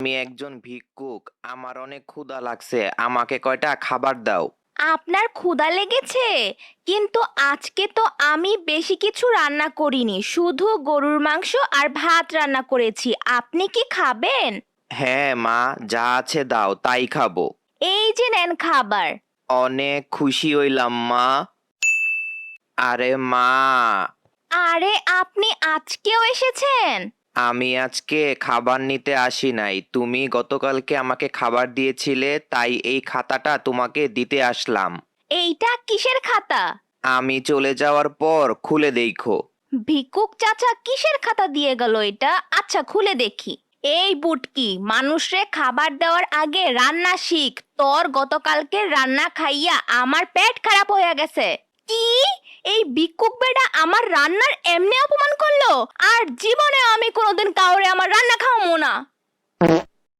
আমি একজন ভিক্ষুক, আমার অনেক ক্ষুধা লাগছে, আমাকে কয়টা খাবার দাও। আপনার ক্ষুধা লেগেছে? কিন্তু আজকে তো আমি বেশি কিছু রান্না করিনি, শুধু গরুর মাংস আর ভাত রান্না করেছি। আপনি কি খাবেন? হ্যাঁ মা, যা আছে দাও, তাই খাবো। এই যে নেন খাবার। অনেক খুশি হইলাম মা। আরে মা, আরে আপনি আজকেও এসেছেন? আমি আজকে খাবার নিতে আসি নাই, তুমি গতকালকে আমাকে খাবার দিয়েছিলে, তাই এই খাতাটা তোমাকে দিতে আসলাম। এইটা কিসের খাতা? আমি চলে যাওয়ার পর খুলে দেখো। ভিক্ষুক চাচা কিসের খাতা দিয়ে গেল এটা? আচ্ছা খুলে দেখি। এই বুটকি, মানুষরে খাবার দেওয়ার আগে রান্না শিখ। তোর গতকালকে রান্না খাইয়া আমার পেট খারাপ হয়ে গেছে। কি? এই ভিক্ষুক বেটা আমার রান্নার এমনি অপমান করলো? আর জীবনে আমি কোনোদিন কাউরে আমার রান্না খাওয়াবো না।